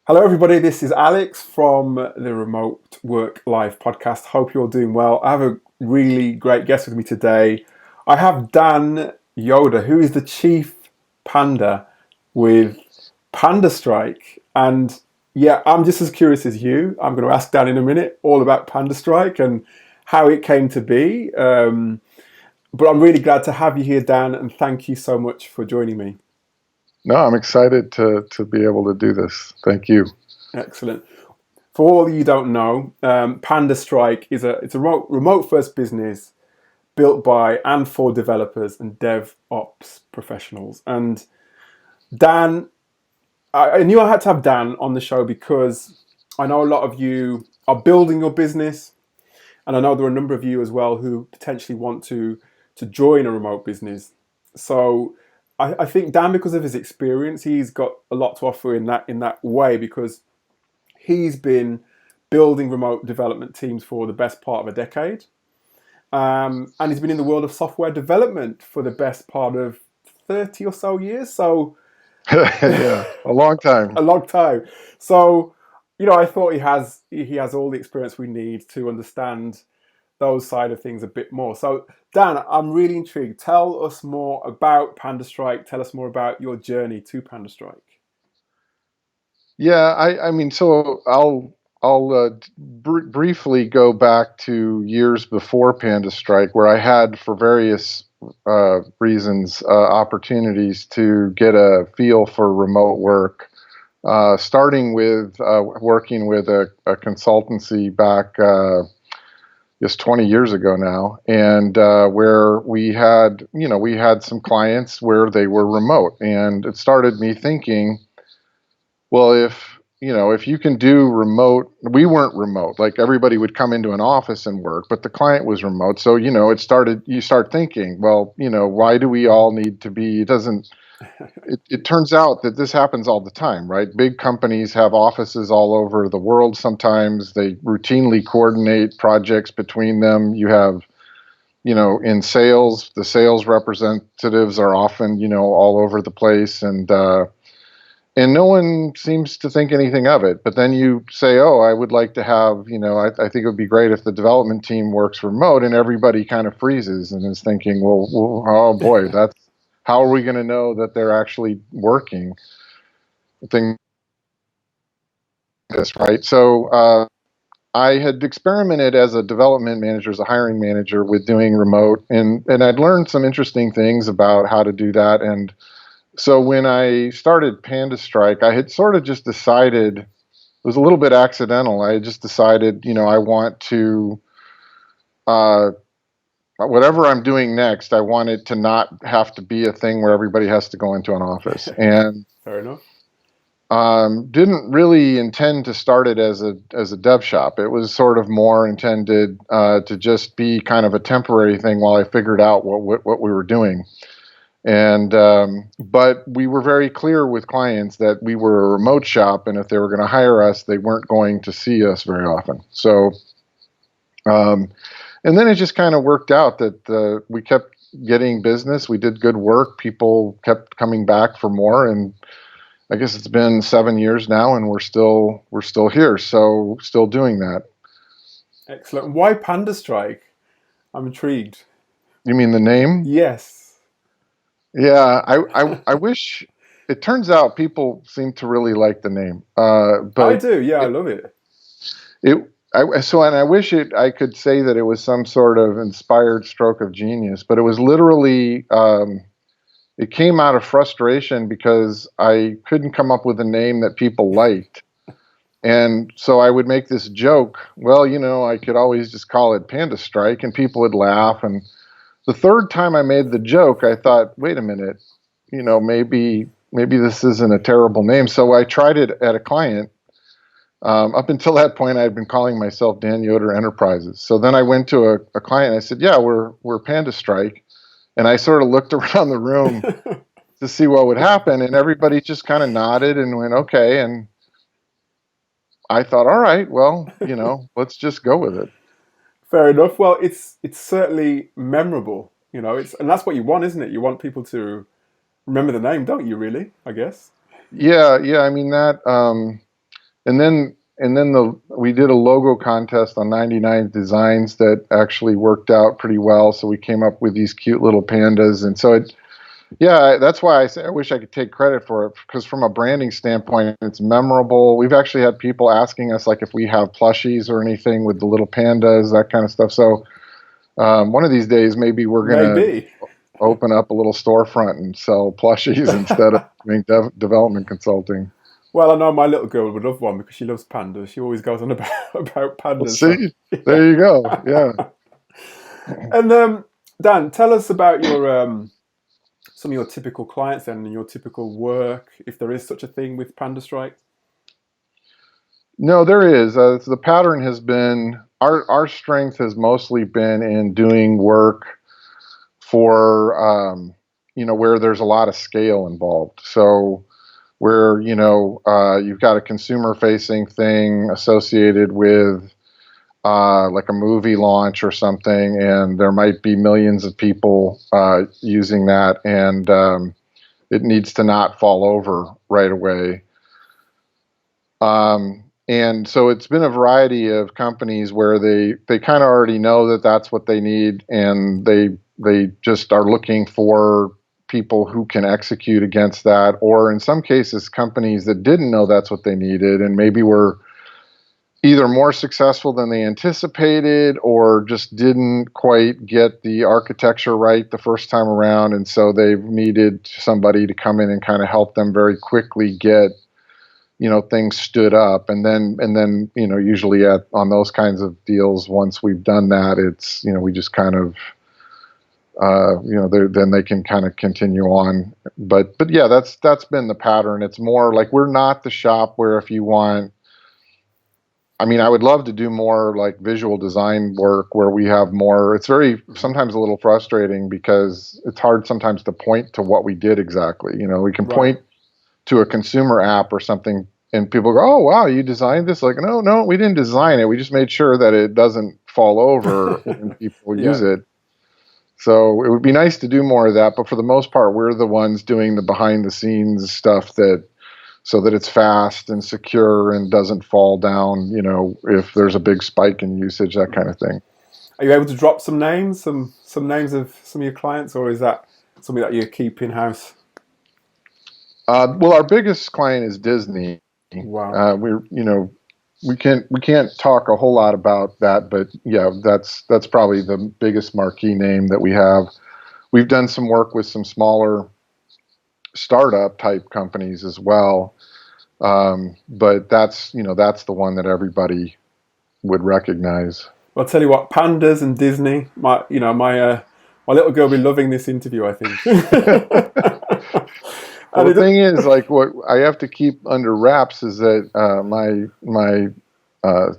Hello, everybody. This is Alex from the Remote Work Live podcast. Hope you're doing well. I have a really great guest with me today. I have Dan Yoder, who is the chief panda with Panda Strike. And yeah, I'm just as curious as you. I'm going to ask Dan in a minute all about Panda Strike and how it came to be. But I'm really glad to have you here, Dan, and thank you so much for joining me. No, I'm excited to be able to do this. Thank you. Excellent. For all you don't know, Panda Strike is it's a remote first business built by and for developers and DevOps professionals. And Dan, I knew I had to have Dan on the show because I know a lot of you are building your business, and I know there are a number of you as well who potentially want to join a remote business. So I think Dan, because of his experience, he's got a lot to offer in that way because he's been building remote development teams for the best part of a decade. And he's been in the world of software development for the best part of 30 or so years. So, Yeah, a long a time. long time. So, I thought he has all the experience we need to understand those side of things a bit more. So, Dan, I'm really intrigued. Tell us more about Panda Strike. Tell us more about your journey to Panda Strike. Yeah, I mean, so I'll briefly go back to years before Panda Strike, where I had, for various reasons, opportunities to get a feel for remote work. Starting with working with a consultancy back just 20 years ago now, and where we had some clients where they were remote, and it started me thinking, well, if you can do remote, we weren't remote. Like, everybody would come into an office and work, but the client was remote. So, you start thinking, well, why do we all need to be, it turns out that this happens all the time, right? Big companies have offices all over the world. Sometimes they routinely coordinate projects between them. You have, in sales, the sales representatives are often, all over the place, and no one seems to think anything of it. But then you say, oh, I would like to have, I think it would be great if the development team works remote, and everybody kind of freezes and is thinking, well, oh boy, that's, how are we going to know that they're actually working? Thing this, right? So I had experimented as a development manager, as a hiring manager, with doing remote, and I'd learned some interesting things about how to do that. And so when I started Panda Strike, I had sort of just decided, it was a little bit accidental. I had just decided, I want to, uh, whatever I'm doing next, I want it to not have to be a thing where everybody has to go into an office. And Fair enough. didn't really intend to start it as a dev shop. It was sort of more intended to just be kind of a temporary thing while I figured out what we were doing. And but we were very clear with clients that we were a remote shop, and if they were going to hire us, they weren't going to see us very often. So, and then it just kind of worked out that we kept getting business. We did good work. People kept coming back for more, and I guess it's been 7 years now, and we're still here. So, still doing that. Excellent. Why Panda Strike? I'm intrigued. You mean the name? Yes. Yeah, I wish. It turns out people seem to really like the name, I but do. Yeah, I it, love it. and I wish I could say that it was some sort of inspired stroke of genius, but it was literally, it came out of frustration because I couldn't come up with a name that people liked. And so I would make this joke, well, I could always just call it Panda Strike, and people would laugh. And the third time I made the joke, I thought, wait a minute, maybe this isn't a terrible name. So I tried it at a client. Up until that point, I had been calling myself Dan Yoder Enterprises. So then I went to a client. And I said, "Yeah, we're Panda Strike," and I sort of looked around the room to see what would happen, and everybody just kind of nodded and went, "Okay." And I thought, "All right, well, let's just go with it." Fair enough. Well, it's certainly memorable. And that's what you want, isn't it? You want people to remember the name, don't you? Really, I guess. Yeah, yeah. I mean that. and then we did a logo contest on 99 designs that actually worked out pretty well. So we came up with these cute little pandas, and so yeah, that's why I say I wish I could take credit for it, because from a branding standpoint, it's memorable. We've actually had people asking us like if we have plushies or anything with the little pandas, that kind of stuff. So one of these days, maybe we're gonna Maybe. open up a little storefront and sell plushies instead of doing development consulting. Well, I know my little girl would love one because she loves pandas. She always goes on about about Well, pandas. So, see, yeah. there you go. Yeah. And Dan, tell us about your some of your typical clients then and your typical work, if there is such a thing with Panda Strike. No, there is. The pattern has been our strength has mostly been in doing work for where there's a lot of scale involved. So where you've got a consumer facing thing associated with like a movie launch or something, and there might be millions of people using that, and it needs to not fall over right away. And so it's been a variety of companies where they kind of already know that that's what they need, and they just are looking for people who can execute against that, or in some cases companies that didn't know that's what they needed and maybe were either more successful than they anticipated or just didn't quite get the architecture right the first time around, and so they've needed somebody to come in and kind of help them very quickly get things stood up. And then usually on those kinds of deals, once we've done that, it's we just kind of then they can kind of continue on. But yeah, that's been the pattern. It's more like we're not the shop where if you want, I mean, I would love to do more like visual design work where we have more. It's very sometimes a little frustrating because it's hard sometimes to point to what we did exactly. We can Right. point to a consumer app or something, and people go, "Oh, wow, you designed this?" Like, no, we didn't design it. We just made sure that it doesn't fall over when people use Yeah. it. So it would be nice to do more of that, but for the most part, we're the ones doing the behind the scenes stuff so that it's fast and secure and doesn't fall down, if there's a big spike in usage, that kind of thing. Are you able to drop some names, some names of some of your clients, or is that something that you keep in house? Well, our biggest client is Disney. Wow. We can't talk a whole lot about that, but yeah, that's probably the biggest marquee name that we have. We've done some work with some smaller startup type companies as well, but that's the one that everybody would recognize. Well, I'll tell you what, pandas and Disney. My little girl will be loving this interview, I think. Well, And the thing is, like, what I have to keep under wraps is that my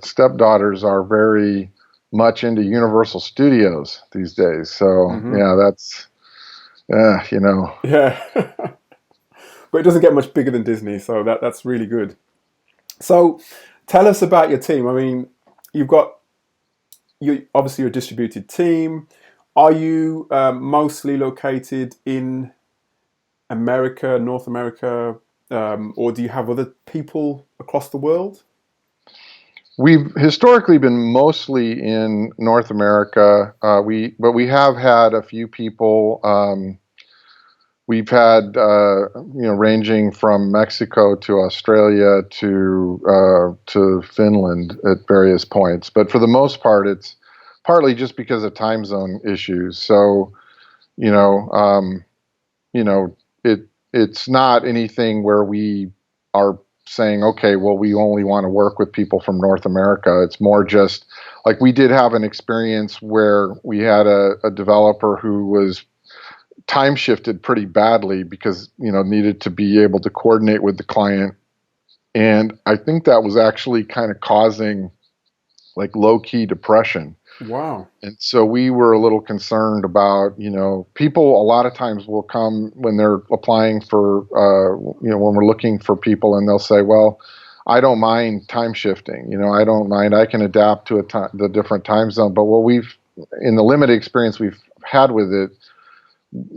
stepdaughters are very much into Universal Studios these days. So yeah, that's yeah, but it doesn't get much bigger than Disney, so that's really good. So, tell us about your team. I mean, you obviously you're a distributed team. Are you mostly located in America, North America, or do you have other people across the world? We've historically been mostly in North America. But we have had a few people. We've had ranging from Mexico to Australia to Finland at various points. But for the most part, it's partly just because of time zone issues. So you know, um, you know, it's not anything where we are saying, okay, well, we only want to work with people from North America. It's more just like we did have an experience where we had a developer who was time shifted pretty badly because needed to be able to coordinate with the client, and I think that was actually kind of causing like low key depression. Wow. And so we were a little concerned about, people a lot of times will come when they're applying for, when we're looking for people, and they'll say, well, I don't mind time shifting. I don't mind. I can adapt to the different time zone. But in the limited experience we've had with it,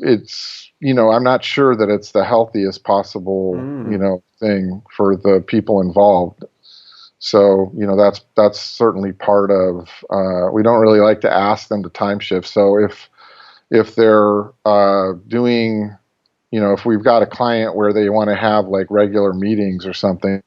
it's, I'm not sure that it's the healthiest possible, thing for the people involved. So, that's certainly part of. We don't really like to ask them to time shift. So if they're doing, if we've got a client where they want to have like regular meetings or something,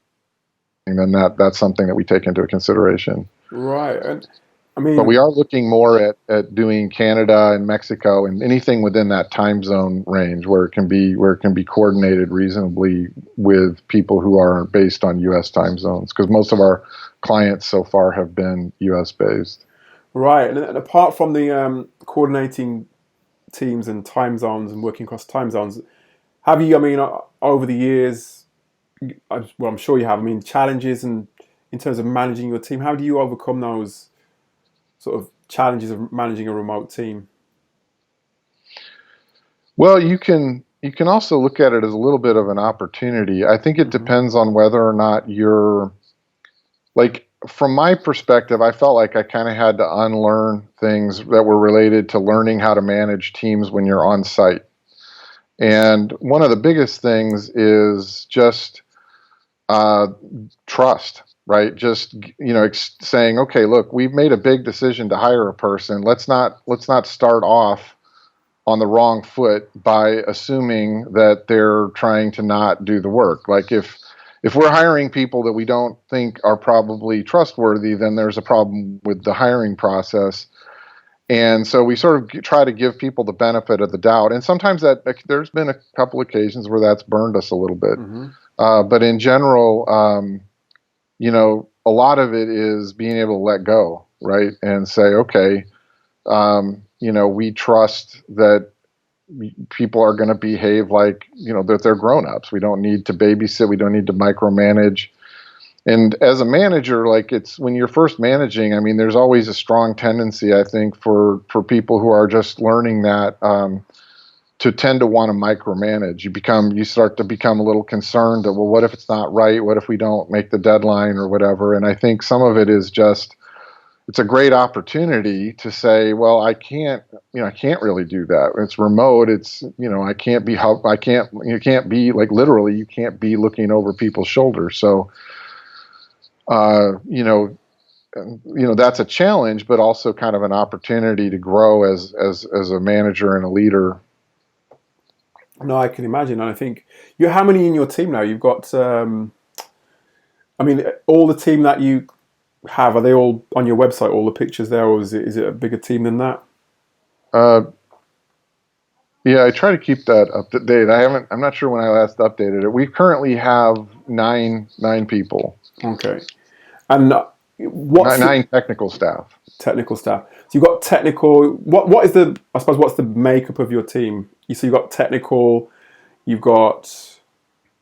then that's something that we take into consideration. Right. And I But we mean, are looking more at doing Canada and Mexico and anything within that time zone range where it can be coordinated reasonably with people who are based on U.S. time zones, because most of our clients so far have been U.S. based. right. And apart from the coordinating teams and time zones and working across time zones, have you, I mean, over the years, well, I'm sure you have, I mean, challenges and in terms of managing your team, how do you overcome those sort of challenges of managing a remote team? Well, you can also look at it as a little bit of an opportunity. I think it Hmm. depends on whether or not you're like, from my perspective, I felt like I kind of had to unlearn things that were related to learning how to manage teams when you're on site. And one of the biggest things is just uh, trust, right? Just saying, okay, look, we've made a big decision to hire a person. Let's not start off on the wrong foot by assuming that they're trying to not do the work. Like, if we're hiring people that we don't think are probably trustworthy, then there's a problem with the hiring process. And so we sort of try to give people the benefit of the doubt. And sometimes there's been a couple occasions where that's burned us a little bit. Hmm. But in general, a lot of it is being able to let go, right? And say, okay, we trust that people are going to behave like, that they're grown-ups. We don't need to babysit. We don't need to micromanage. And as a manager, like, it's when you're first managing, I mean, there's always a strong tendency, I think, for people who are just learning that, to tend to want to micromanage. You start to become a little concerned that, well, what if it's not right? What if we don't make the deadline or whatever? And I think some of it is just, it's a great opportunity to say, well, I can't really do that. It's remote. It's, I can't be help. I can't, you can't be, like, literally, you can't be looking over people's shoulders. So, uh, you know, that's a challenge, but also kind of an opportunity to grow as a manager and a leader. No, I can imagine. And I think you, how many in your team now? You've got, I mean, all the team that you have, are they all on your website, all the pictures there, or is it a bigger team than that? Uh, yeah, I try to keep that up to date. I'm not sure when I last updated it. We currently have nine people, Okay. And what's the nine technical staff. technical staff? So you've got technical. What is the? I suppose what's the makeup of your team? So you've got technical. You've got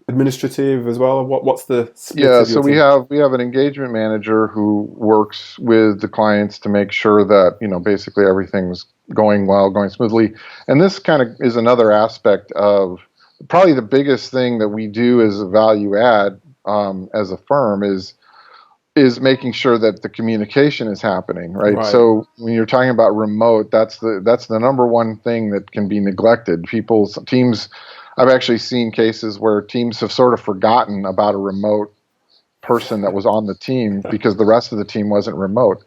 administrative as well. What's the split Yeah, of your so we team? have we have an engagement manager who works with the clients to make sure that, basically everything's going well, going smoothly. And this kind of is another aspect of, probably the biggest thing that we do as a value add, as a firm, is making sure that the communication is happening, right? Right. So when you're talking about remote, that's the number one thing that can be neglected. People's teams, I've actually seen cases where teams have sort of forgotten about a remote person that was on the team because the rest of the team wasn't remote.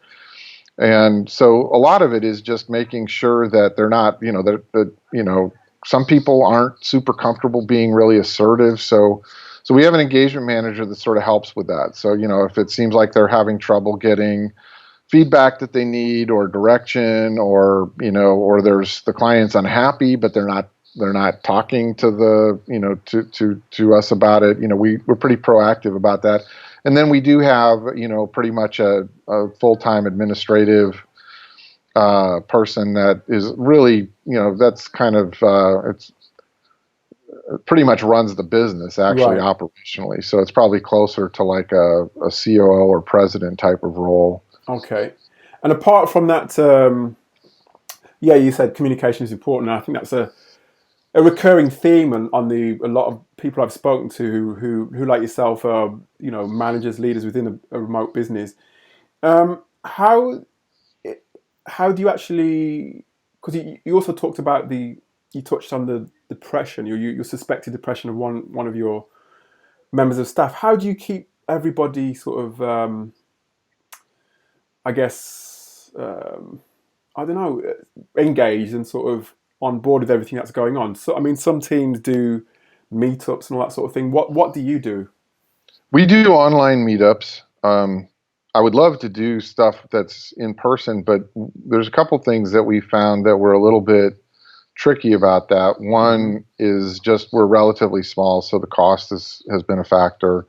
And so a lot of it is just making sure that they're not, some people aren't super comfortable being really assertive. So we have an engagement manager that sort of helps with that. So, if it seems like they're having trouble getting feedback that they need, or direction, or there's the client's unhappy, but they're not talking to to us about it. We're pretty proactive about that. And then we do have, pretty much a full-time administrative person that is really, that's kind of, it's pretty much runs the business, actually, Right. operationally. So it's probably closer to like a COO or president type of role. Okay. And apart from that, yeah, you said communication is important. And I think that's a recurring theme on the a lot of people I've spoken to who like yourself are managers, leaders within a remote business. How do you actually? Because you also talked about you touched on the depression, your suspected depression of one of your members of staff. How do you keep everybody sort of, I guess, I don't know, engaged and sort of on board with everything that's going on? So, I mean, some teams do meetups and all that sort of thing. What do you do? We do online meetups. I would love to do stuff that's in person, but there's a couple things that we found that were a little bit tricky about that. Hmm. One is just we're relatively small, so the cost has been a factor.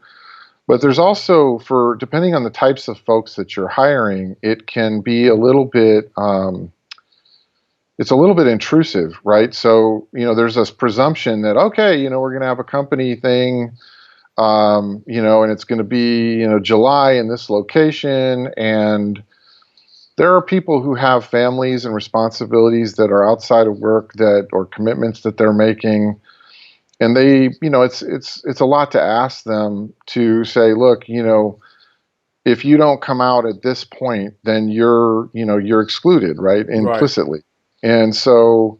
But there's also, for depending on the types of folks that you're hiring, it can be a little bit it's a little bit intrusive, right? So, there's this presumption that, okay, we're going to have a company thing, and it's going to be, July in this location. And there are people who have families and responsibilities that are outside of work or commitments that they're making. And they, it's a lot to ask them to say, look, if you don't come out at this point, then you're excluded, right? Right. Implicitly. And so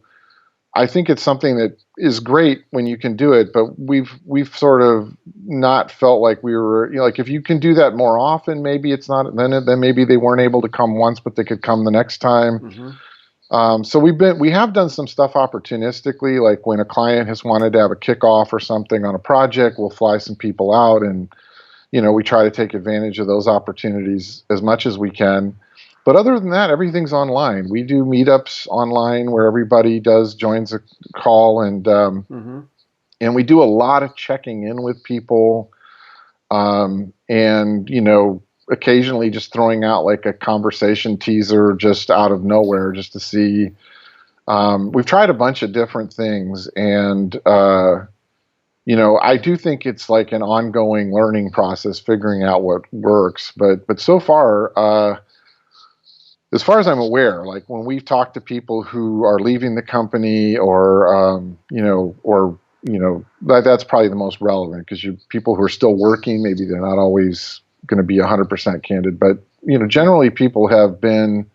I think it's something that is great when you can do it, but we've sort of not felt like we were, like if you can do that more often, maybe it's not, then maybe they weren't able to come once, but they could come the next time. Hmm. So we have done some stuff opportunistically, like when a client has wanted to have a kickoff or something on a project, we'll fly some people out, and we try to take advantage of those opportunities as much as we can. But other than that, everything's online. We do meetups online where everybody joins a call, Hmm. and we do a lot of checking in with people, and occasionally just throwing out like a conversation teaser just out of nowhere just to see. We've tried a bunch of different things, and I do think it's like an ongoing learning process, figuring out what works. But so far, as far as I'm aware, like when we've talked to people who are leaving the company, that's probably the most relevant, because people who are still working, maybe they're not always going to be 100% candid, but generally people have been,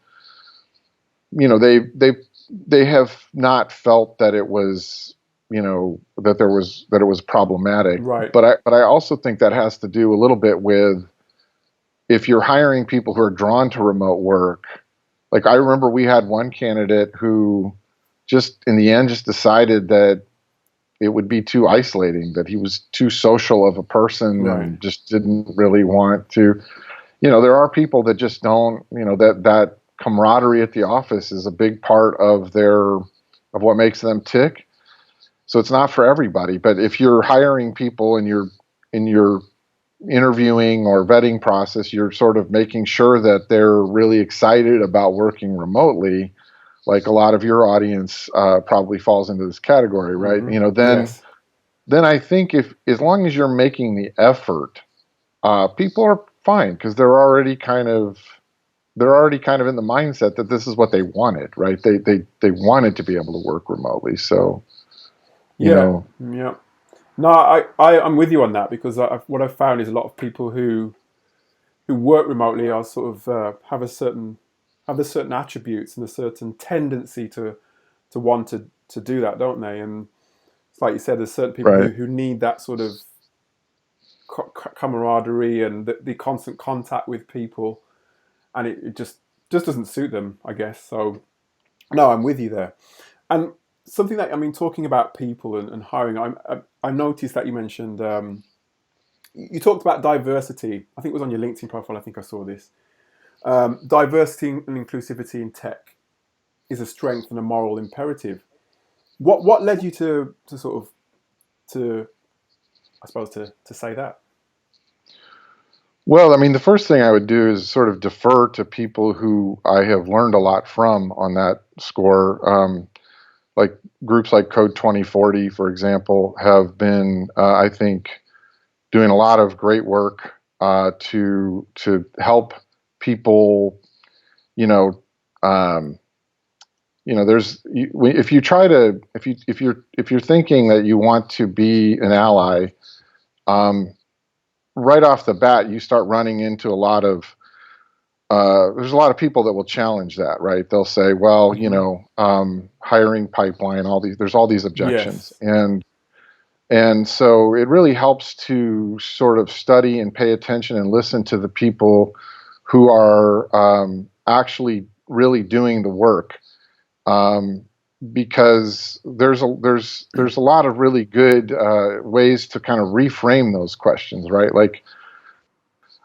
they have not felt that it was, that it was problematic. Right. But I also think that has to do a little bit with, if you're hiring people who are drawn to remote work. Like I remember we had one candidate who just in the end just decided that it would be too isolating, that he was too social of a person Right. and just didn't really want to. There are people that just don't, that camaraderie at the office is a big part of what makes them tick. So it's not for everybody. But if you're hiring people and you're in your interviewing or vetting process, you're sort of making sure that they're really excited about working remotely, like a lot of your audience probably falls into this category, right? Hmm. Then Yes. I think, if as long as you're making the effort, people are fine, because they're already kind of in the mindset that this is what they wanted, right? They wanted to be able to work remotely, so you Yeah. know, Yeah. No, I'm with you on that, because what I've found is a lot of people who work remotely are sort of have the certain attributes and a certain tendency to want to do that, don't they? And it's like you said, there's certain people right. who need that sort of camaraderie and the constant contact with people, and it just doesn't suit them, I guess. So no, I'm with you there. And something that, I mean, talking about people and hiring, I noticed that you mentioned, you talked about diversity. I think it was on your LinkedIn profile. I think I saw this. Diversity and inclusivity in tech is a strength and a moral imperative. What led you to sort of to I suppose to say that? Well, I mean, the first thing I would do is sort of defer to people who I have learned a lot from on that score. Like groups like Code 2040, for example, have been, I think, doing a lot of great work to help people. You know, um, if you try to, if you're thinking that you want to be an ally, um, right off the bat, you start running into a lot of there's a lot of people that will challenge that, right? They'll say, well, Hmm. hiring pipeline, there's all these objections, Yes. And so it really helps to sort of study and pay attention and listen to the people who are actually really doing the work, um, because there's a lot of really good ways to kind of reframe those questions, right? Like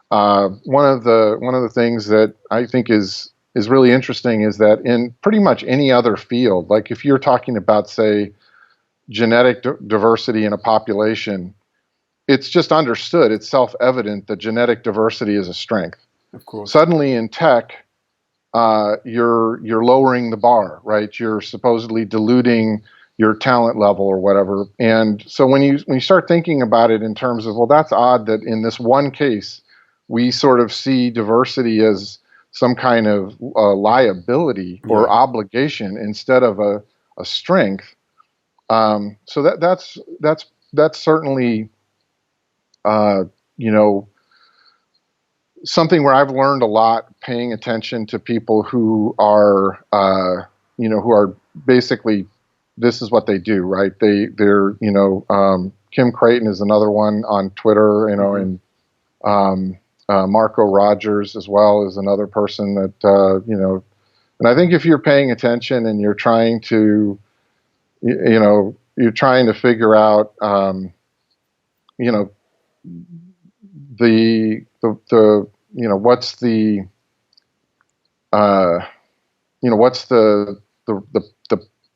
one of the things that I think is really interesting is that in pretty much any other field, like if you're talking about, say, genetic diversity in a population, it's just understood, it's self-evident that genetic diversity is a strength. Of course. Suddenly in tech, you're lowering the bar, right? You're supposedly diluting your talent level or whatever. And so when you start thinking about it in terms of, well, that's odd that in this one case we sort of see diversity as some kind of liability or obligation instead of a strength. So that's certainly you know, something where I've learned a lot paying attention to people who are who are basically, this is what they do, right? They're Kim Creighton is another one on Twitter, and Marco Rogers as well is another person that and I think if you're paying attention and you're trying to you're trying to figure out the what's the what's the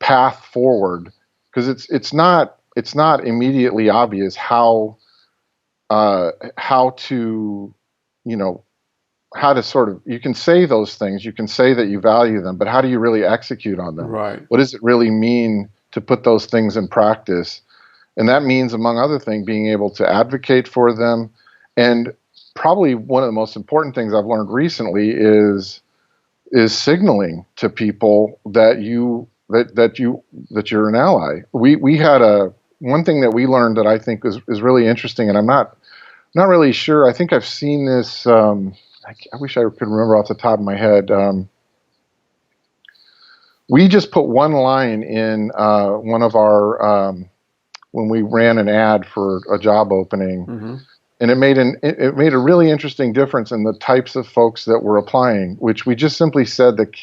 path forward, because it's not immediately obvious how to how to sort of, you can say those things, you can say that you value them, but how do you really execute on them? Right. What does it really mean to put those things in practice? And that means, among other things, being able to advocate for them. And probably one of the most important things I've learned recently is signaling to people that you're an ally. We had one thing that we learned that I think is really interesting, and I'm not really sure. I think I've seen this. I wish I could remember off the top of my head. We just put one line in one of our when we ran an ad for a job opening, and it made a really interesting difference in the types of folks that were applying. Which we just simply said that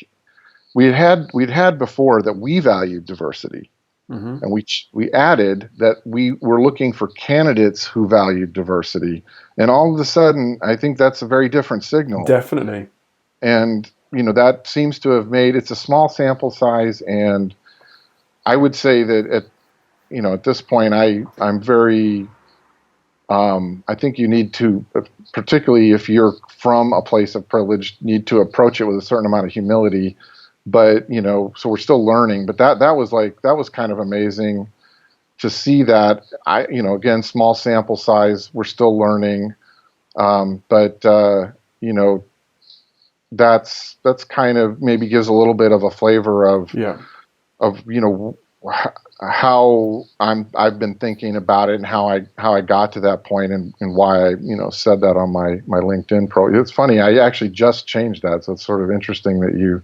we'd had before that we valued diversity. And we added that we were looking for candidates who valued diversity. And all of a sudden, I think that's a very different signal. Definitely. And, that seems to have made, it's a small sample size. And I would say that at this point, I'm very, I think you need to, particularly if you're from a place of privilege, need to approach it with a certain amount of humility. But, so we're still learning, but that was kind of amazing to see that. Again, small sample size, we're still learning. But that's kind of maybe gives a little bit of a flavor of how I've been thinking about it and how I got to that point and why I, said that on my LinkedIn profile. It's funny. I actually just changed that. So it's sort of interesting that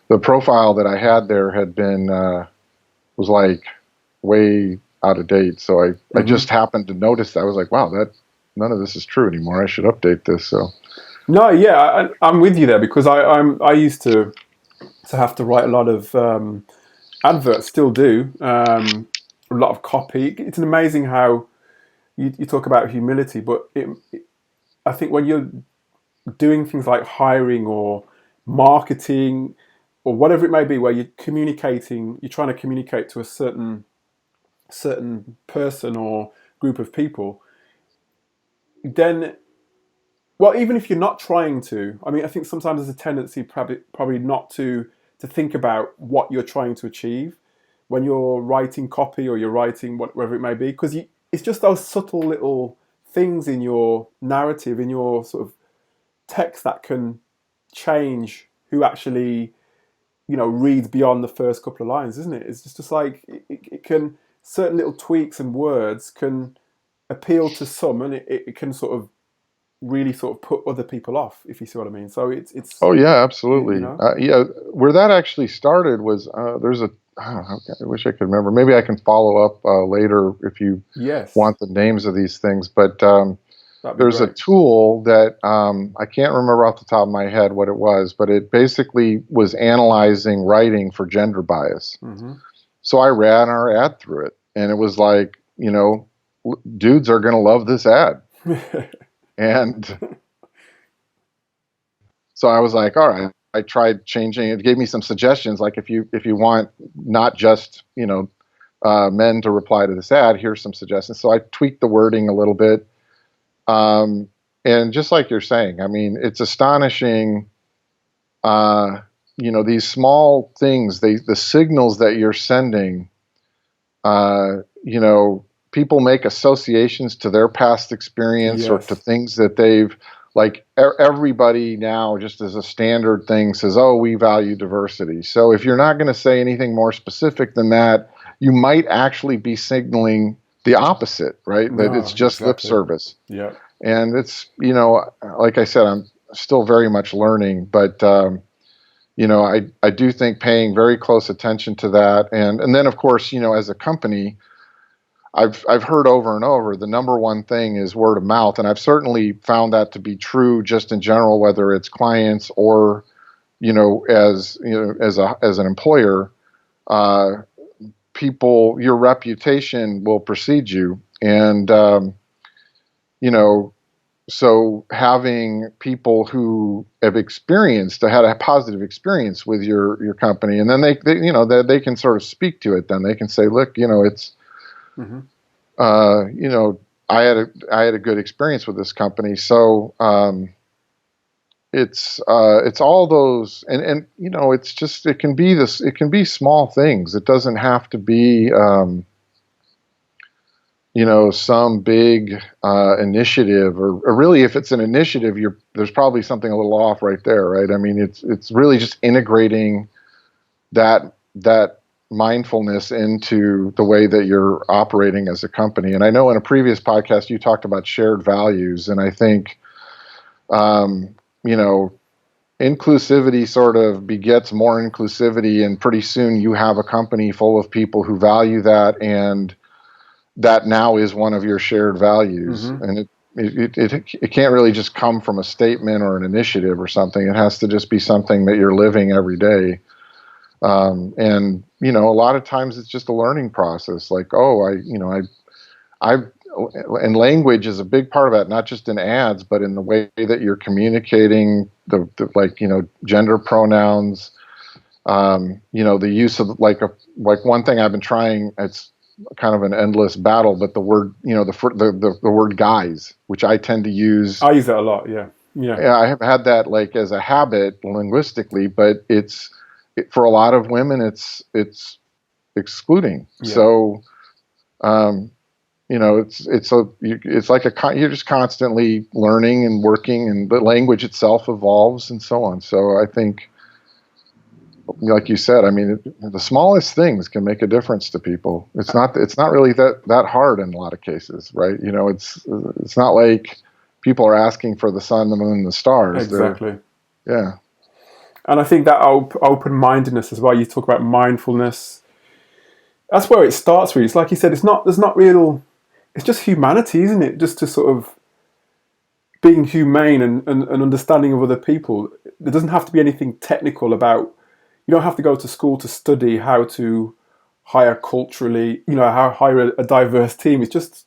the profile that I had there had been, was like way out of date. So I just happened to notice that. I was like, wow, none of this is true anymore. I should update this. So. No, yeah, I'm with you there, because I used to have to write a lot of adverts, still do, a lot of copy. It's amazing how you talk about humility, but I think when you're doing things like hiring or marketing or whatever it may be, where you're trying to communicate to a certain person or group of people, then, well, even if you're not trying to, I think sometimes there's a tendency probably not to think about what you're trying to achieve when you're writing copy or you're writing whatever it may be, because it's just those subtle little things in your narrative, in your sort of text, that can change who actually reads beyond the first couple of lines, isn't it? It's just like it can, certain little tweaks and words can appeal to some, and it can sort of really sort of put other people off, if you see what I mean. So it's Oh yeah, absolutely. Yeah, where that actually started was I wish I could remember. Maybe I can follow up later if you Yes, want the names of these things. But that'd be there's a great. tool that I can't remember off the top of my head what it was, but it basically was analyzing writing for gender bias. Hmm. So I ran our ad through it, and it was like, dudes are going to love this ad. And so I was like, all right. I tried changing it. It gave me some suggestions, like if you want not just men to reply to this ad, here's some suggestions. So I tweaked the wording a little bit, and just like you're saying, I mean, it's astonishing. These small things, the signals that you're sending. People make associations to their past experience or to Yes. things that they've like. Everybody now, just as a standard thing, says, "Oh, we value diversity." So if you're not going to say anything more specific than that, you might actually be signaling the opposite, right? That it's No, just lip exactly. service. Yeah. And it's, like I said, I'm still very much learning, but I do think paying very close attention to that, and then of course, as a company, I've heard over and over the number one thing is word of mouth, and I've certainly found that to be true just in general, whether it's clients or as an employer, uh, your reputation will precede you, and you know so having people who have had a positive experience with your company, and then they can sort of speak to it. Then they can say, look, it's Hmm. uh, you know I had a good experience with this company. So it's all those, and it's just, it can be small things. It doesn't have to be some big initiative, or really, if it's an initiative, there's probably something a little off right there, right? I mean, it's really just integrating that mindfulness into the way that you're operating as a company. And I know in a previous podcast you talked about shared values, and I think um, you know inclusivity sort of begets more inclusivity, and pretty soon you have a company full of people who value that, and that now is one of your shared values. Hmm. And it can't really just come from a statement or an initiative or something. It has to just be something that you're living every day. And a lot of times it's just a learning process. Like, oh, I and language is a big part of that, not just in ads, but in the way that you're communicating gender pronouns. The use of like one thing I've been trying. It's kind of an endless battle, but the word, the word guys, which I tend to use. I use that a lot. Yeah. Yeah. Yeah, I have had that like as a habit linguistically, but for a lot of women, it's excluding. Yeah. So, um, it's like you're just constantly learning and working, and the language itself evolves and so on. So I think, like you said, I mean, the smallest things can make a difference to people. It's not really that hard in a lot of cases, right? It's not like people are asking for the sun, the moon, and the stars. Exactly. Yeah. And I think that open-mindedness as well. You talk about mindfulness. That's where it starts. Really, it's like you said. It's not. There's not real. It's just humanity, isn't it? Just to sort of being humane and understanding of other people. There doesn't have to be anything technical about. You don't have to go to school to study how to hire culturally. How hire a diverse team. It's just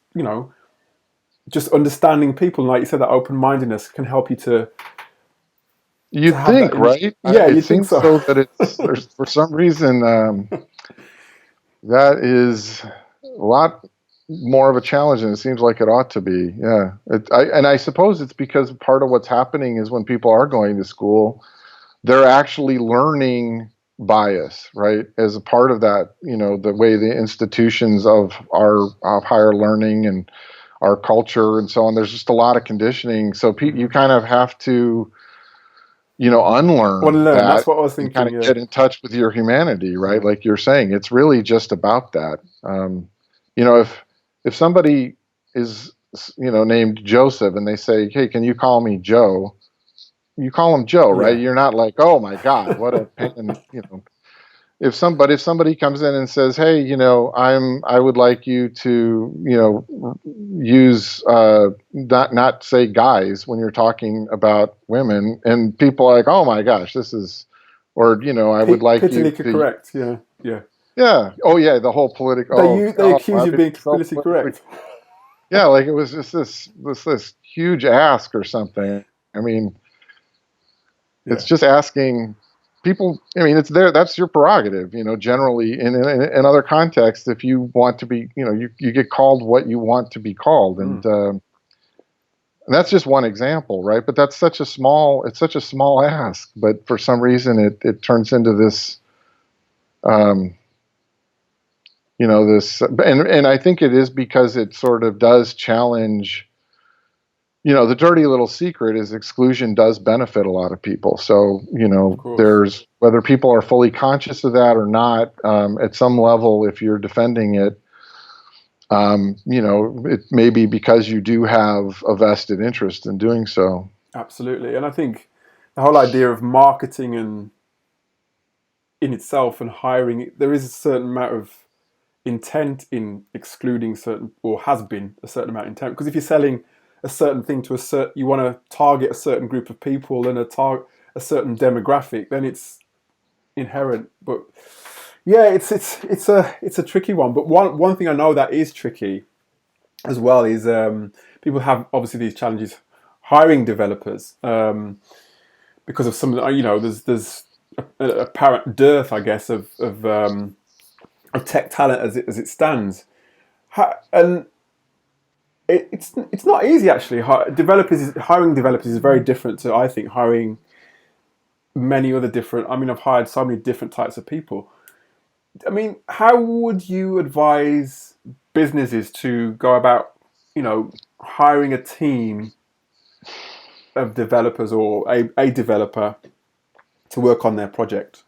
just understanding people. And like you said, that open-mindedness can help you to You'd have that. think, right? Yeah, It you'd think seems so. so that there's for some reason that is a lot more of a challenge than it seems like it ought to be. Yeah, and I suppose it's because part of what's happening is when people are going to school, they're actually learning bias, right? As a part of that, the way the institutions of higher learning and our culture and so on. There's just a lot of conditioning, so you Hmm. kind of have to Want to unlearn learn? That's that what I was and kind thinking. of Yeah. get in touch with your humanity, right? Yeah. Like you're saying, it's really just about that. If somebody is named Joseph and they say, "Hey, can you call me Joe?" You call him Joe, right? Yeah. You're not like, "Oh my God, what a pain," if somebody comes in and says, "Hey, I would like you to, use not say guys when you're talking about women," and people are like, "Oh my gosh, this is," or I would like you Politically to, correct. Yeah, yeah. yeah, oh yeah, the whole political, They accuse I've you of been being so politically politically, correct. yeah, like it was just this huge ask or something. I mean, it's Yeah, just asking people. I mean, it's there. That's your prerogative. Generally in other contexts, if you want to be, you get called what you want to be called, and that's just one example, right? But that's it's such a small ask. But for some reason, it turns into this, um, this, and I think it is because it sort of does challenge. The dirty little secret is exclusion does benefit a lot of people. So, of course. there's whether people are fully conscious of that or not, at some level, if you're defending it, it may be because you do have a vested interest in doing so. Absolutely, and I think the whole idea of marketing and in itself and hiring, there is a certain amount of intent in excluding certain, or has been a certain amount of intent. Because if you're selling a certain thing to you want to target a certain group of people and a certain demographic, then it's inherent. But yeah, it's a tricky one. But one thing I know that is tricky as well is people have obviously these challenges hiring developers because of some there's a apparent dearth, I guess, of tech talent as it stands. And it's not easy actually. Hiring developers is very different to, I think, hiring many other different. I mean, I've hired so many different types of people. I mean, how would you advise businesses to go about, hiring a team of developers or a developer to work on their project?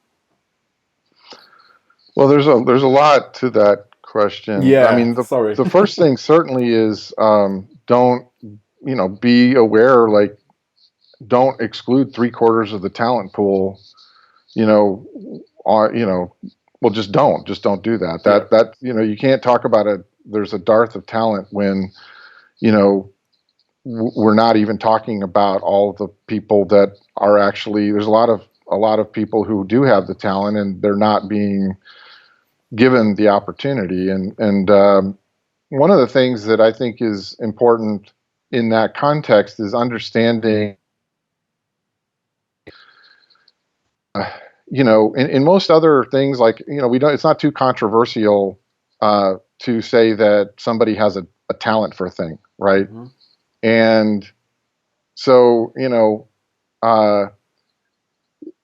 Well, there's a lot to that question. I Yeah, mean, sorry. the first thing certainly is, don't, be aware, like, don't exclude three-quarters of the talent pool, you know, well, just don't do that. Yeah, You can't talk about there's a dearth of talent when, you know, we're not even talking about all the people that are actually, there's a lot of people who do have the talent and they're not being given the opportunity. And one of the things that I think is important in that context is understanding, in most other things, like, we don't, it's not too controversial to say that somebody has a talent for a thing, right? mm-hmm. And so, uh,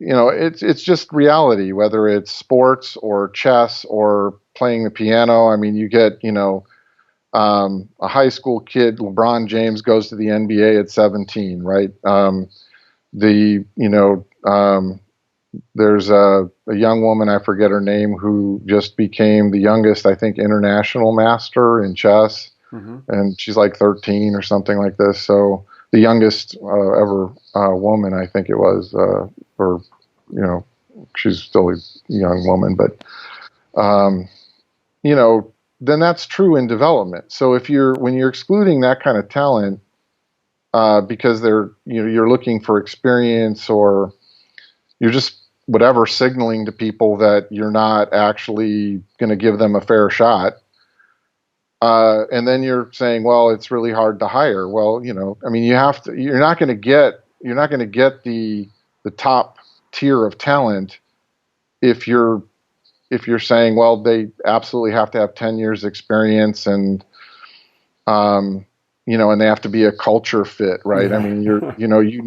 it's just reality, whether it's sports or chess or playing the piano. I mean, you get, a high school kid, LeBron James, goes to the NBA at 17, right? The, you know, There's a young woman, I forget her name, who just became the youngest, I think, international master in chess, Mm-hmm. and she's like 13 or something like this. So the youngest ever woman, I think it was, or you know, she's still a young woman, but um, you know, then that's true in development. So when you're excluding that kind of talent because you're looking for experience, or you're just whatever signaling to people that you're not actually going to give them a fair shot. And then you're saying, well, it's really hard to hire. Well, I mean, you're not going to get the top tier of talent if you're saying, well, they absolutely have to have 10 years experience, and and they have to be a culture fit, right? I Yeah. mean, you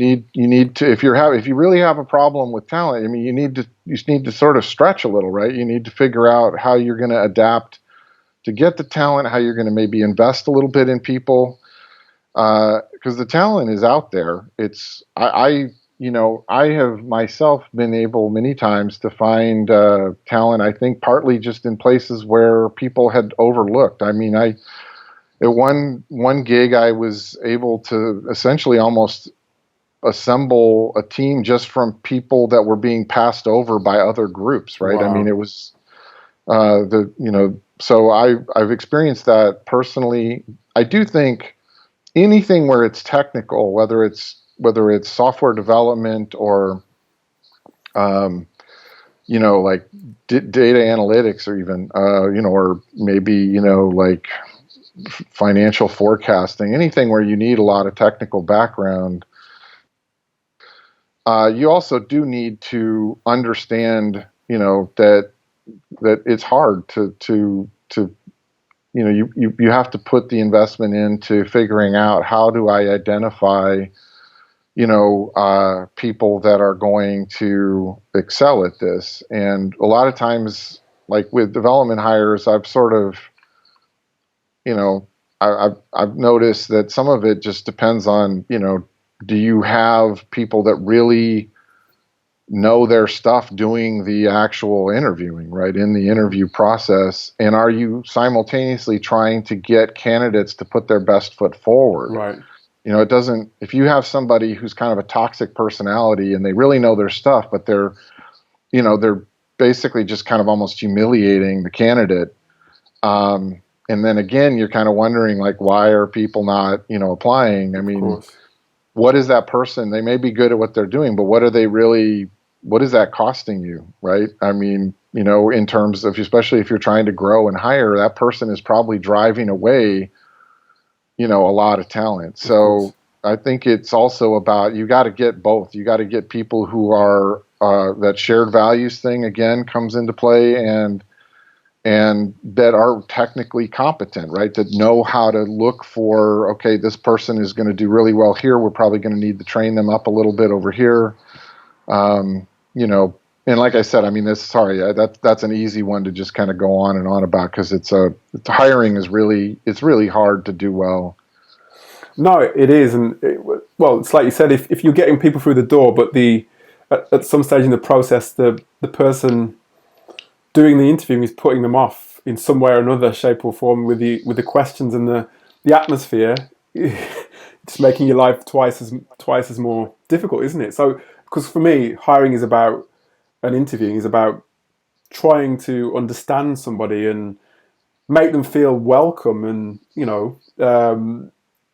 need to, if you really have a problem with talent, I mean, you just need to sort of stretch a little, right? You need to figure out how you're going to adapt to get the talent, how you're going to maybe invest a little bit in people, because the talent is out there. I have myself been able many times to find talent, I think partly just in places where people had overlooked. I mean, at one gig, I was able to essentially almost assemble a team just from people that were being passed over by other groups, right? I mean, Wow. it was so I've experienced that personally. I do think anything where it's technical, whether it's software development or like data analytics, or even or maybe like financial forecasting, anything where you need a lot of technical background. You also do need to understand, that it's hard to you have to put the investment into figuring out, how do I identify people that are going to excel at this. And a lot of times, like with development hires, I've sort of, I've noticed that some of it just depends on, do you have people that really know their stuff doing the actual interviewing, right, in the interview process? And are you simultaneously trying to get candidates to put their best foot forward? Right. It doesn't, if you have somebody who's kind of a toxic personality and they really know their stuff, but they're basically just kind of almost humiliating the candidate. And then again, you're kind of wondering, like, why are people not, applying? I Of mean, course. what is that person? They may be good at what they're doing, but what is that costing you? Right. I mean, in terms of, especially if you're trying to grow and hire, that person is probably driving away a lot of talent. Of course. So I think it's also about, you got to get both. You got to get people who are, that shared values thing again comes into play, and that are technically competent, right? That know how to look for, okay, this person is going to do really well here. We're probably going to need to train them up a little bit over here. And like I said, I mean, that's an easy one to just kind of go on and on about, because hiring is really hard to do well. No, it is, and it's like you said, if you're getting people through the door, but at some stage in the process, the person doing the interviewing is putting them off in some way or another, shape or form, with the questions and the atmosphere, it's making your life twice as more difficult, isn't it? So, because for me, hiring is about, and interviewing is about trying to understand somebody and make them feel welcome, and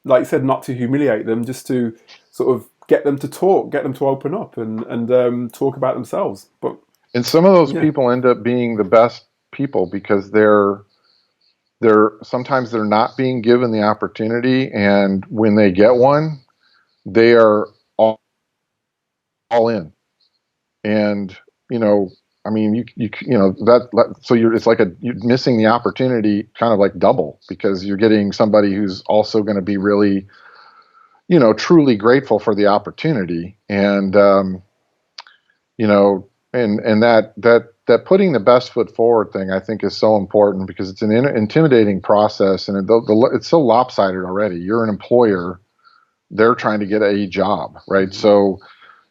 like you said, not to humiliate them, just to sort of get them to talk, get them to open up and talk about themselves. But And some of those yeah, people end up being the best people, because sometimes they're not being given the opportunity, and when they get one, they are all in. And I mean, so it's like you're missing the opportunity kind of like double, because you're getting somebody who's also going to be really, truly grateful for the opportunity. And and that putting the best foot forward thing, I think, is so important, because it's an intimidating process, and it's so lopsided already. You're an employer, they're trying to get a job, right? mm-hmm. So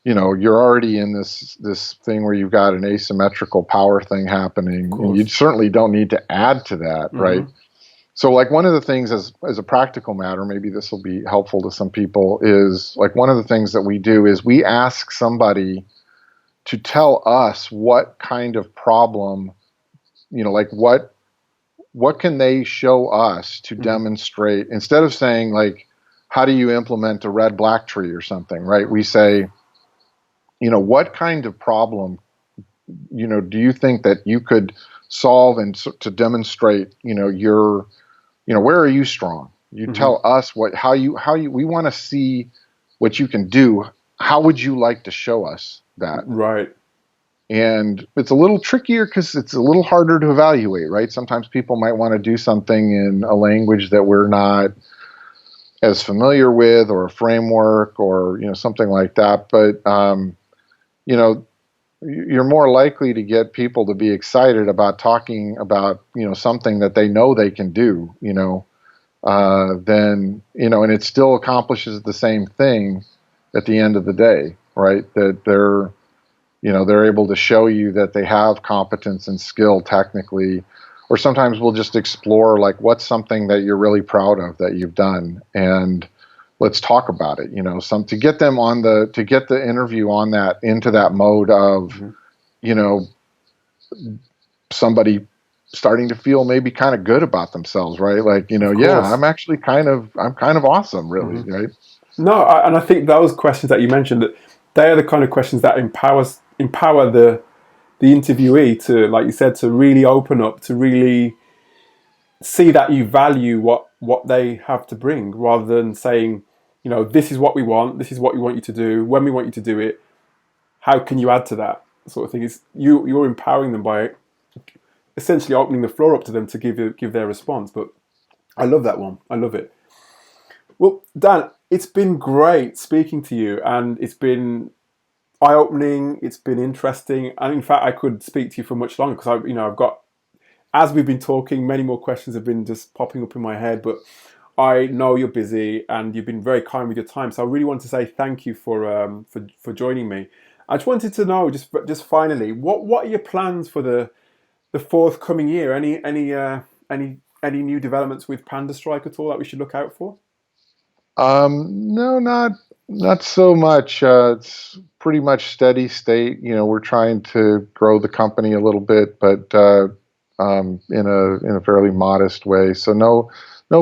you're already in this thing where you've got an asymmetrical power thing happening, and you certainly don't need to add to that, right? Mm-hmm. So, like, one of the things, as a practical matter, maybe this will be helpful to some people, is like, one of the things that we do is we ask somebody to tell us what kind of problem, like what can they show us to Mm-hmm. demonstrate, instead of saying, like, how do you implement a red-black tree or something, right? We say, what kind of problem, do you think that you could solve, and to demonstrate, where are you strong? You Mm-hmm. tell us we want to see what you can do. How would you like to show us that? Right. And it's a little trickier, because it's a little harder to evaluate, right? Sometimes people might want to do something in a language that we're not as familiar with, or a framework, or something like that. But you're more likely to get people to be excited about talking about something that they know they can do, then and it still accomplishes the same thing at the end of the day, right? That they're able to show you that they have competence and skill technically. Or sometimes we'll just explore, like, what's something that you're really proud of that you've done, and let's talk about it. Some to get them to get the interview on that into that mode of, you know, somebody starting to feel maybe kind of good about themselves, right? Like, yeah, I'm kind of awesome, really, right? No, and I think those questions that you mentioned, that they are the kind of questions that empower the interviewee to, like you said, to really open up, to really see that you value what they have to bring, rather than saying, this is what we want, this is what we want you to do, when we want you to do it, how can you add to that sort of thing. It's you're empowering them by essentially opening the floor up to them to give their response. But I love that one. I love it. Well, Dan, it's been great speaking to you, and it's been eye-opening. It's been interesting, and in fact, I could speak to you for much longer, because I've got, as we've been talking, many more questions have been just popping up in my head. But I know you're busy, and you've been very kind with your time. So I really want to say thank you for joining me. I just wanted to know, just finally, what are your plans for the forthcoming year? Any new developments with Panda Strike at all that we should look out for? No, not so much. It's pretty much steady state. We're trying to grow the company a little bit, but in a fairly modest way. So no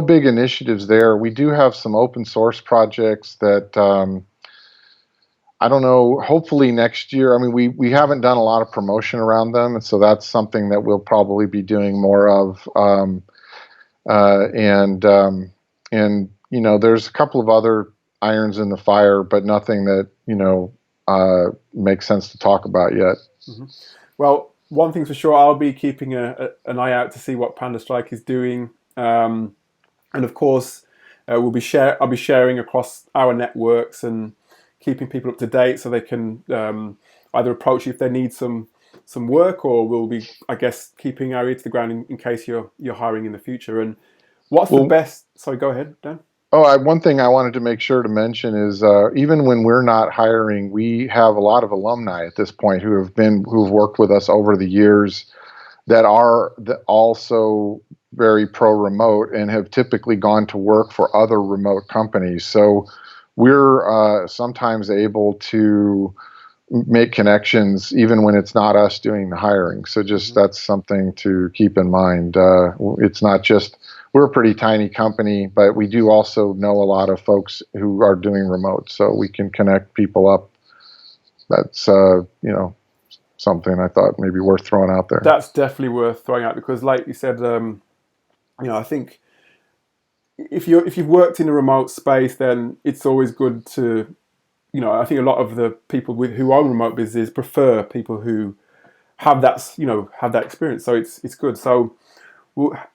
big initiatives there. We do have some open source projects that I don't know. Hopefully next year. I mean, we haven't done a lot of promotion around them, and so that's something that we'll probably be doing more of. And there's a couple of other irons in the fire, but nothing that makes sense to talk about yet. Mm-hmm. Well, one thing's for sure, I'll be keeping an eye out to see what Panda Strike is doing, and of course, I'll be sharing across our networks and keeping people up to date, so they can either approach you if they need some work, or we'll be, I guess, keeping our ear to the ground in case you're hiring in the future. And what's the best? Sorry, go ahead, Dan. Oh, one thing I wanted to make sure to mention is even when we're not hiring, we have a lot of alumni at this point who've worked with us over the years that are also very pro-remote and have typically gone to work for other remote companies. So we're sometimes able to make connections even when it's not us doing the hiring. So just that's something to keep in mind. It's not just, we're a pretty tiny company, but we do also know a lot of folks who are doing remote, so we can connect people up. That's something I thought maybe worth throwing out there. That's definitely worth throwing out, because, like you said, I think if you've worked in a remote space, then it's always good to, I think a lot of the people who own remote businesses prefer people who have that experience. So it's good. So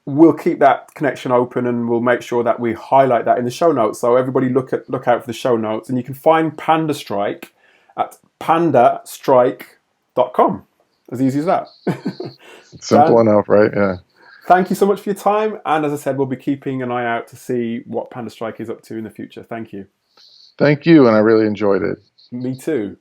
we'll keep that connection open, and we'll make sure that we highlight that in the show notes. So everybody look out for the show notes, and you can find Panda Strike at pandastrike.com. As easy as that. Simple enough, right? Yeah. Thank you so much for your time. And as I said, we'll be keeping an eye out to see what Panda Strike is up to in the future. Thank you. Thank you, and I really enjoyed it. Me too.